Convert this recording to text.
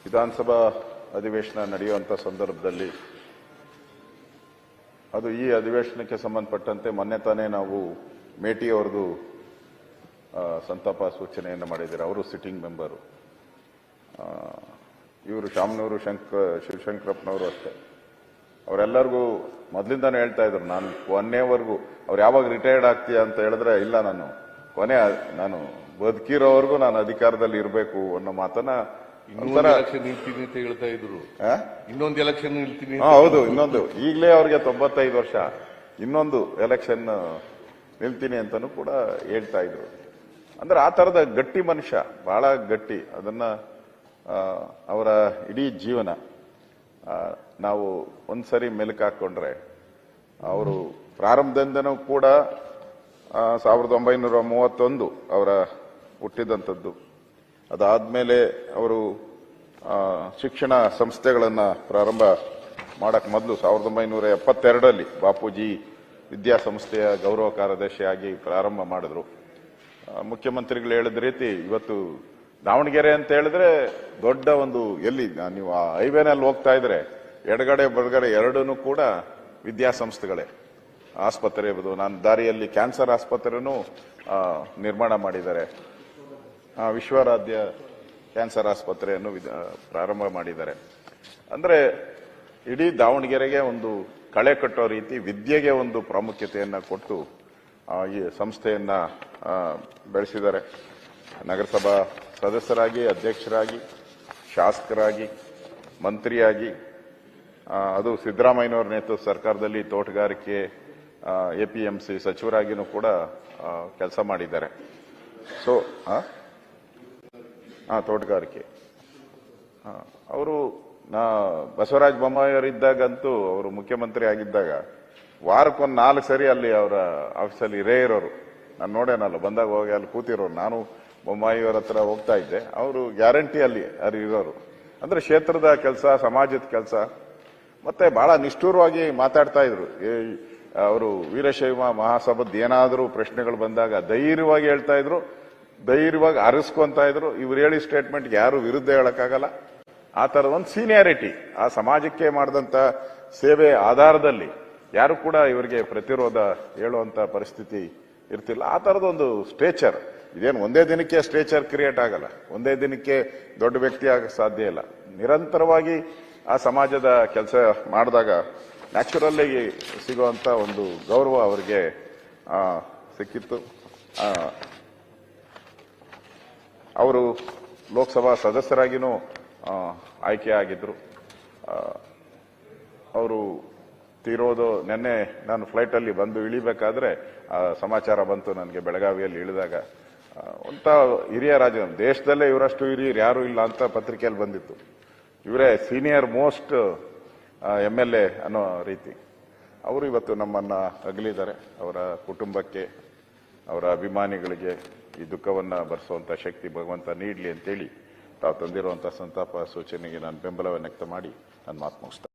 ವಿಧಾನಸಭಾ ಅಧಿವೇಶನ ನಡೆಯುವಂಥ ಸಂದರ್ಭದಲ್ಲಿ ಅದು ಈ ಅಧಿವೇಶನಕ್ಕೆ ಸಂಬಂಧಪಟ್ಟಂತೆ ಮೊನ್ನೆ ತಾನೇ ನಾವು ಮೇಟಿ ಅವರದು ಸಂತಾಪ ಸೂಚನೆಯನ್ನು ಮಾಡಿದ್ದಾರೆ. ಅವರು ಸಿಟ್ಟಿಂಗ್ ಮೆಂಬರು. ಇವರು ಶಾಮನೂರು ಶಿವಶಂಕರಪ್ಪನವರು ಅಷ್ಟೇ. ಅವರೆಲ್ಲರಿಗೂ ಮೊದಲಿಂದಾನೇ ಹೇಳ್ತಾ ಇದ್ರು, ನಾನು ಕೊನೆವರೆಗೂ ಅವ್ರು ಯಾವಾಗ ರಿಟೈರ್ಡ್ ಆಗ್ತೀಯ ಅಂತ ಹೇಳಿದ್ರೆ, ಇಲ್ಲ ನಾನು ಬದುಕಿರೋವರೆಗೂ ನಾನು ಅಧಿಕಾರದಲ್ಲಿ ಇರಬೇಕು ಅನ್ನೋ ಮಾತನ್ನ ನಿಲ್ತೀನಿ ಅಂತ ಹೇಳ್ತಾ ಇದ್ರು. ಇನ್ನೊಂದು ಎಲೆಕ್ಷನ್ ನಿಲ್ತೀನಿ. ಹೌದು, ಇನ್ನೊಂದು ಈಗಲೇ ಅವ್ರಿಗೆ 95 ವರ್ಷ, ಇನ್ನೊಂದು ಎಲೆಕ್ಷನ್ ನಿಲ್ತೀನಿ ಅಂತಾನು ಕೂಡ ಹೇಳ್ತಾ ಇದ್ರು. ಅಂದ್ರೆ ಆ ತರದ ಗಟ್ಟಿ ಮನುಷ್ಯ, ಬಹಳ ಗಟ್ಟಿ. ಅದನ್ನ ಅವರ ಇಡೀ ಜೀವನ ನಾವು ಒಂದ್ಸರಿ ಮೆಲುಕು ಹಾಕೊಂಡ್ರೆ, ಅವರು ಪ್ರಾರಂಭದಿಂದನೂ ಕೂಡ 1931 ಅವರ ಹುಟ್ಟಿದಂಥದ್ದು. ಅದಾದ್ಮೇಲೆ ಅವರು ಶಿಕ್ಷಣ ಸಂಸ್ಥೆಗಳನ್ನ ಪ್ರಾರಂಭ ಮಾಡಕ್ ಮೊದಲು 1972 ಬಾಪೂಜಿ ವಿದ್ಯಾಸಂಸ್ಥೆಯ ಗೌರವ ಕಾರ್ಯದರ್ಶಿಯಾಗಿ ಪ್ರಾರಂಭ ಮಾಡಿದ್ರು. ಮುಖ್ಯಮಂತ್ರಿಗಳು ಹೇಳಿದ ರೀತಿ ಇವತ್ತು ದಾವಣಗೆರೆ ಅಂತ ಹೇಳಿದ್ರೆ ದೊಡ್ಡ ಒಂದು, ಎಲ್ಲಿ ನೀವು ಆ ಹೈವೇನಲ್ಲಿ ಹೋಗ್ತಾ ಇದ್ರೆ ಎಡಗಡೆ ಬಲಗಡೆ ಎರಡೂ ಕೂಡ ವಿದ್ಯಾಸಂಸ್ಥೆಗಳೇ. ಆಸ್ಪತ್ರೆ ಇರ್ಬೋದು, ನಾನು ದಾರಿಯಲ್ಲಿ ಕ್ಯಾನ್ಸರ್ ಆಸ್ಪತ್ರೆನೂ ನಿರ್ಮಾಣ ಮಾಡಿದ್ದಾರೆ. ವಿಶ್ವರಾಧ್ಯ ಕ್ಯಾನ್ಸರ್ ಆಸ್ಪತ್ರೆಯನ್ನು ಪ್ರಾರಂಭ ಮಾಡಿದ್ದಾರೆ. ಅಂದ್ರೆ ಇಡೀ ದಾವಣಗೆರೆಗೆ ಒಂದು ಕಳೆ ಕಟ್ಟೋ ರೀತಿ ವಿದ್ಯೆಗೆ ಒಂದು ಪ್ರಾಮುಖ್ಯತೆಯನ್ನ ಕೊಟ್ಟು ಈ ಸಂಸ್ಥೆಯನ್ನ ಬೆಳೆಸಿದ್ದಾರೆ. ನಗರಸಭಾ ಸದಸ್ಯರಾಗಿ, ಅಧ್ಯಕ್ಷರಾಗಿ, ಶಾಸಕರಾಗಿ, ಮಂತ್ರಿಯಾಗಿ, ಅದು ಸಿದ್ದರಾಮಯ್ಯನವರ ನೇತೃತ್ವ ಸರ್ಕಾರದಲ್ಲಿ ತೋಟಗಾರಿಕೆ APMC ಸಚಿವರಾಗಿನೂ ಕೂಡ ಕೆಲಸ ಮಾಡಿದ್ದಾರೆ. ಸೊ ತೋಟಗಾರಿಕೆ ಅವರು ಬಸವರಾಜ ಬೊಮ್ಮಾಯಿಯವರಿದ್ದಾಗಂತೂ, ಅವರು ಮುಖ್ಯಮಂತ್ರಿ ಆಗಿದ್ದಾಗ ವಾರಕ್ಕೊಂದು 4 ಸರಿ ಅಲ್ಲಿ ಅವರ ಆಫೀಸಲ್ಲಿ ಇರೇ ಇರೋರು. ನಾನು ನೋಡೇನಲ್ಲ, ಬಂದಾಗ ಹೋಗಿ ಅಲ್ಲಿ ಕೂತಿರೋರು. ನಾನು ಬೊಮ್ಮಾಯಿಯವರ ಹತ್ರ ಹೋಗ್ತಾ ಇದ್ದೆ, ಅವರು ಗ್ಯಾರಂಟಿ ಅಲ್ಲಿ ಇರೋರು. ಅಂದ್ರೆ ಕ್ಷೇತ್ರದ ಕೆಲಸ, ಸಮಾಜದ ಕೆಲಸ, ಮತ್ತೆ ಬಹಳ ನಿಷ್ಠೂರವಾಗಿ ಮಾತಾಡ್ತಾ ಇದ್ರು. ಅವರು ವೀರಶೈವ ಮಹಾಸಭಾದ ಏನಾದರೂ ಪ್ರಶ್ನೆಗಳು ಬಂದಾಗ ಧೈರ್ಯವಾಗಿ ಹೇಳ್ತಾ ಇದ್ರು, ಧೈರ್ಯವಾಗಿ ಅರಸ್ಕೊಂತ ಇದ್ರು. ಇವ್ರು ಹೇಳಿ ಸ್ಟೇಟ್ಮೆಂಟ್ಗೆ ಯಾರು ವಿರುದ್ಧ ಹೇಳಕ್ಕಾಗಲ್ಲ. ಆ ತರದ ಒಂದು ಸೀನಿಯಾರಿಟಿ, ಆ ಸಮಾಜಕ್ಕೆ ಮಾಡಿದಂತ ಸೇವೆ ಆಧಾರದಲ್ಲಿ ಯಾರು ಕೂಡ ಇವರಿಗೆ ಪ್ರತಿರೋಧ ಹೇಳುವಂತ ಪರಿಸ್ಥಿತಿ ಇರ್ತಿಲ್ಲ. ಆ ತರದೊಂದು ಸ್ಟ್ರೇಚರ್, ಇದೇನು ಒಂದೇ ದಿನಕ್ಕೆ ಸ್ಟ್ರೇಚರ್ ಕ್ರಿಯೇಟ್ ಆಗಲ್ಲ, ಒಂದೇ ದಿನಕ್ಕೆ ದೊಡ್ಡ ವ್ಯಕ್ತಿ ಆಗಕ್ಕೆ ಸಾಧ್ಯ ಇಲ್ಲ. ನಿರಂತರವಾಗಿ ಆ ಸಮಾಜದ ಕೆಲಸ ಮಾಡಿದಾಗ ನ್ಯಾಚುರಲ್ ಆಗಿ ಸಿಗುವಂತ ಒಂದು ಗೌರವ ಅವರಿಗೆ ಸಿಕ್ಕಿತ್ತು. ಅವರು ಲೋಕಸಭಾ ಸದಸ್ಯರಾಗಿನೂ ಆಯ್ಕೆ ಆಗಿದ್ರು. ಅವರು ತೀರೋದು ನೆನ್ನೆ ನಾನು ಫ್ಲೈಟ್ ಅಲ್ಲಿ ಬಂದು ಇಳಿಬೇಕಾದ್ರೆ ಸಮಾಚಾರ ಬಂತು ನನಗೆ. ಬೆಳಗಾವಿಯಲ್ಲಿ ಇಳಿದಾಗ ಅಂತ ಹಿರಿಯ ರಾಜ, ದೇಶದಲ್ಲೇ ಇವರಷ್ಟು ಹಿರಿಯರು ಯಾರು ಇಲ್ಲ ಅಂತ ಪತ್ರಿಕೆಯಲ್ಲಿ ಬಂದಿತ್ತು. ಇವರೇ ಸೀನಿಯರ್ ಮೋಸ್ಟ್ MLA ಅನ್ನೋ ರೀತಿ. ಅವರು ಇವತ್ತು ನಮ್ಮನ್ನ ಅಗಲಿದ್ದಾರೆ. ಅವರ ಕುಟುಂಬಕ್ಕೆ, ಅವರ ಅಭಿಮಾನಿಗಳಿಗೆ ಈ ದುಃಖವನ್ನ ಭರಿಸುವಂತ ಶಕ್ತಿ ಭಗವಂತ ನೀಡಲಿ ಅಂತೇಳಿ ತಾವು ತಂದಿರುವಂತಹ ಸಂತಾಪ ಸೂಚನೆಗೆ ನಾನು ಬೆಂಬಲವನ್ನು ವ್ಯಕ್ತ ಮಾಡಿ ನನ್ನ ಮಾತು ಮುಗಿಸ್ತೇನೆ.